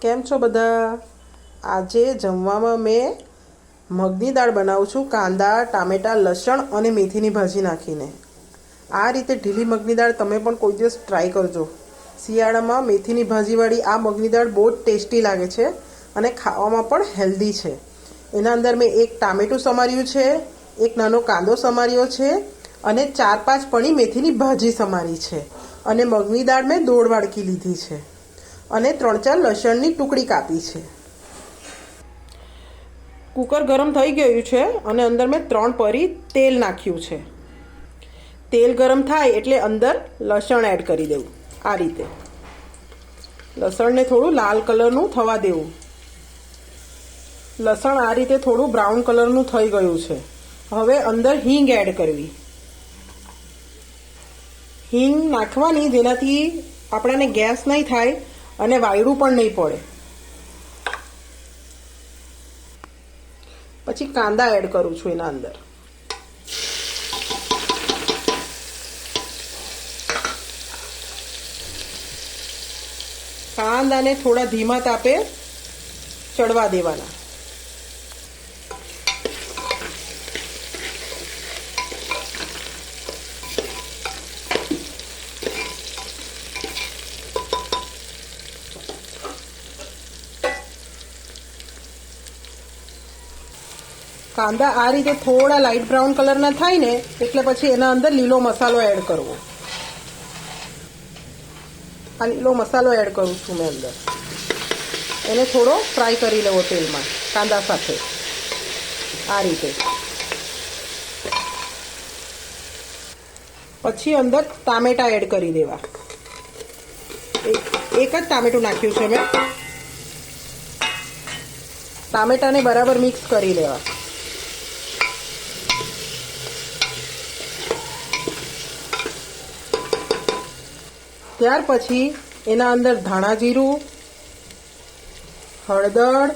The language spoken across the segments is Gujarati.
કેમ છો બધા? આજે જમવામાં મેં મગની દાળ બનાવું છું, કાંદા, ટામેટાં, લસણ અને મેથીની ભાજી નાખીને. આ રીતે ઢીલી મગની દાળ તમે પણ કોઈ દિવસ ટ્રાય કરજો. શિયાળામાં મેથીની ભાજીવાળી આ મગની દાળ બહુ જ ટેસ્ટી લાગે છે અને ખાવામાં પણ હેલ્ધી છે. એના અંદર મેં એક ટામેટું સમાર્યું છે, એક નાનો કાંદો સમાર્યો છે અને 4-5 પણી મેથીની ભાજી સમારી છે અને મગની દાળ મેં 1.5 વાડકી લીધી છે અને 3-4 લસણની ટુકડી કાપી છે. કુકર ગરમ થઈ ગયું છે અને અંદર મેં 3 પરી તેલ નાખ્યું છે. તેલ ગરમ થાય એટલે અંદર લસણ એડ કરી દેવું. આ રીતે લસણને થોડું લાલ કલરનું થવા દેવું. લસણ આ રીતે થોડું બ્રાઉન કલરનું થઈ ગયું છે. હવે અંદર હિંગ એડ કરવી. હિંગ નાખવાની જેનાથી આપણને ગેસ નહીં થાય અને વાયડું પણ નહીં પડે. પછી કાંદા એડ કરું છું એના અંદર. કાંદાને થોડા ધીમા તાપે ચડવા દેવાના. કાંદા આ રીતે થોડા લાઇટ બ્રાઉન કલરના થાય ને એટલે પછી એના અંદર લીલો મસાલો એડ કરવો. આ લીલો મસાલો એડ કરું છું મેં અંદર. એને થોડો ફ્રાય કરી લેવો તેલમાં કાંદા સાથે. આ રીતે પછી અંદર ટામેટા એડ કરી દેવા. એક જ ટામેટું નાખ્યું છે મેં. ટામેટાને બરાબર મિક્સ કરી લેવા. ત્યાર પછી એના અંદર ધાણા જીરું, હળદર,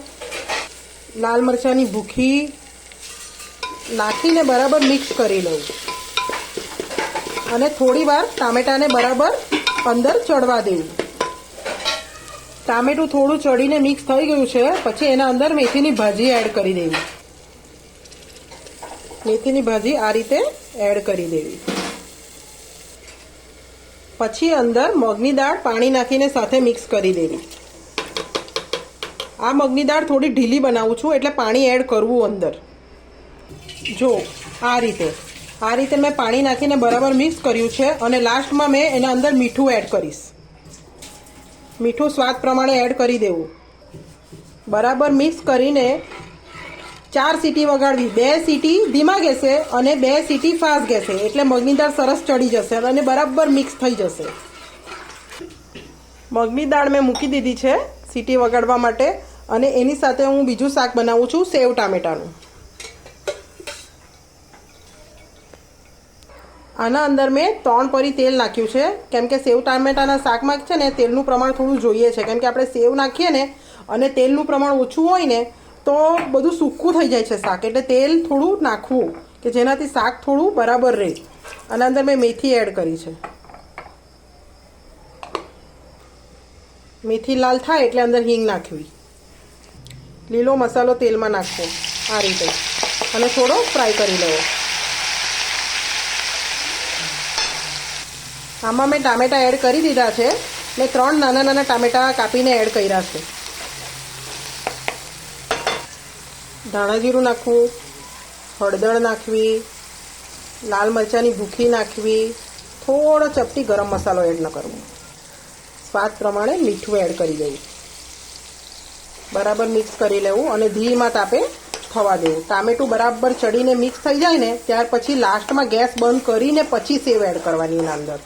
લાલ મરચાંની ભૂખી નાખીને બરાબર મિક્સ કરી લઉં અને થોડી વાર ટામેટાને બરાબર અંદર ચડવા દેવું. ટામેટું થોડું ચડીને મિક્સ થઈ ગયું છે પછી એના અંદર મેથીની ભાજી એડ કરી દેવી. મેથીની ભાજી આ રીતે એડ કરી દેવી. પછી અંદર મગની દાળ પાણી નાખીને સાથે મિક્સ કરી દેવી. આ મગની દાળ થોડી ઢીલી બનાવું છું એટલે પાણી એડ કરવું અંદર. જો આ રીતે મેં પાણી નાખીને બરાબર મિક્સ કર્યું છે અને લાસ્ટમાં મેં એના અંદર મીઠું એડ કરીશ. મીઠું સ્વાદ પ્રમાણે એડ કરી દેવું. બરાબર મિક્સ કરીને 4 સીટી વગાડવી. 2 સીટી ધીમા ગેસે અને 2 સીટી ફાસ્ટ ગેસે એટલે મગની દાળ સરસ ચડી જશે અને બરાબર મિક્સ થઈ જશે. મગની દાળ મેં મૂકી દીધી છે સીટી વગાડવા માટે અને એની સાથે હું બીજું શાક બનાવું છું, સેવ ટામેટાનું. આના અંદર મેં 3 પરી તેલ નાખ્યું છે કેમ કે સેવ ટામેટાના શાકમાં છે ને તેલનું પ્રમાણ થોડું જોઈએ છે કેમ કે આપણે સેવ નાખીએ ને અને તેલનું પ્રમાણ ઓછું હોય ને તો બધું સૂકું થઈ જાય છે શાક. એટલે તેલ થોડું નાખવું કે જેનાથી શાક થોડું બરાબર રહે. આના અંદર મેં મેથી એડ કરી છે. મેથી લાલ થાય એટલે અંદર હિંગ નાખવી. લીલો મસાલો તેલમાં નાખવો આ રીતે અને થોડો ફ્રાય કરી લેવો. આમાં મેં ટામેટાં એડ કરી દીધા છે. મેં 3 નાના નાના ટામેટાં કાપીને એડ કર્યા છે. ધાણા જીરું નાખવું, હળદર નાખવી, લાલ મરચાંની ભૂખી નાખવી, થોડો ચપટી ગરમ મસાલો એડ ન કરવો. સ્વાદ પ્રમાણે મીઠું એડ કરી દેવું. બરાબર મિક્સ કરી લેવું અને ધીમા તાપે થવા દેવું. ટામેટું બરાબર ચડીને મિક્સ થઈ જાય ને ત્યાર પછી લાસ્ટમાં ગેસ બંધ કરીને પછી સેવ એડ કરવાની એના અંદર.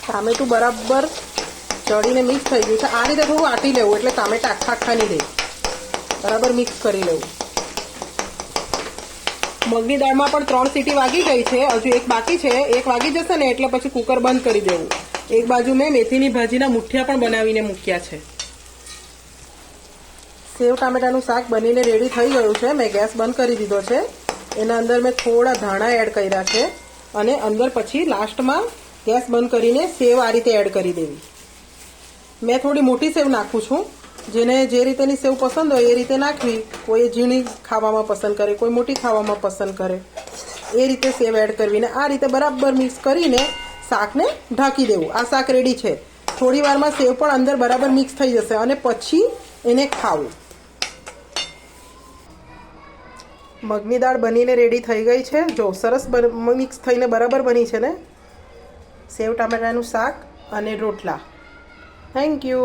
ટામેટું બરાબર ચડીને મિક્સ થઈ ગયું છે. આ રીતે થોડું આટી લેવું એટલે ટામેટા આખા નહીં રહે. બરાબર મિક્સ કરી લેવું. મગની દાળમાં પણ 3 સીટી વાગી ગઈ છે. હજુ એક બાકી છે. એક વાગી જશે ને એટલે પછી કુકર બંધ કરી દેવું. એક બાજુ મેં મેથીની ભાજીના મુઠિયા પણ બનાવીને મૂક્યા છે. સેવ ટામેટાનું શાક બનીને રેડી થઈ ગયું છે. મેં ગેસ બંધ કરી દીધો છે. એના અંદર મેં થોડા ધાણા એડ કર્યા છે અને અંદર પછી લાસ્ટમાં ગેસ બંધ કરીને સેવ આ રીતે એડ કરી દેવી. મેં થોડી મોટી સેવ નાખું છું, જેને જે રીતેની સેવ પસંદ હોય એ રીતે નાખવી. કોઈ ઝીણી ખાવામાં પસંદ કરે, કોઈ મોટી ખાવામાં પસંદ કરે, એ રીતે સેવ એડ કરવી ને આ રીતે બરાબર મિક્સ કરીને શાકને ઢાંકી દેવું. આ શાક રેડી છે. થોડી વારમાં સેવ પણ અંદર બરાબર મિક્સ થઈ જશે અને પછી એને ખાવું. મગની દાળ બનીને રેડી થઈ ગઈ છે. જો સરસ મિક્સ થઈને બરાબર બની છે ને. સેવ ટામેટાનું શાક અને રોટલા. Thank you.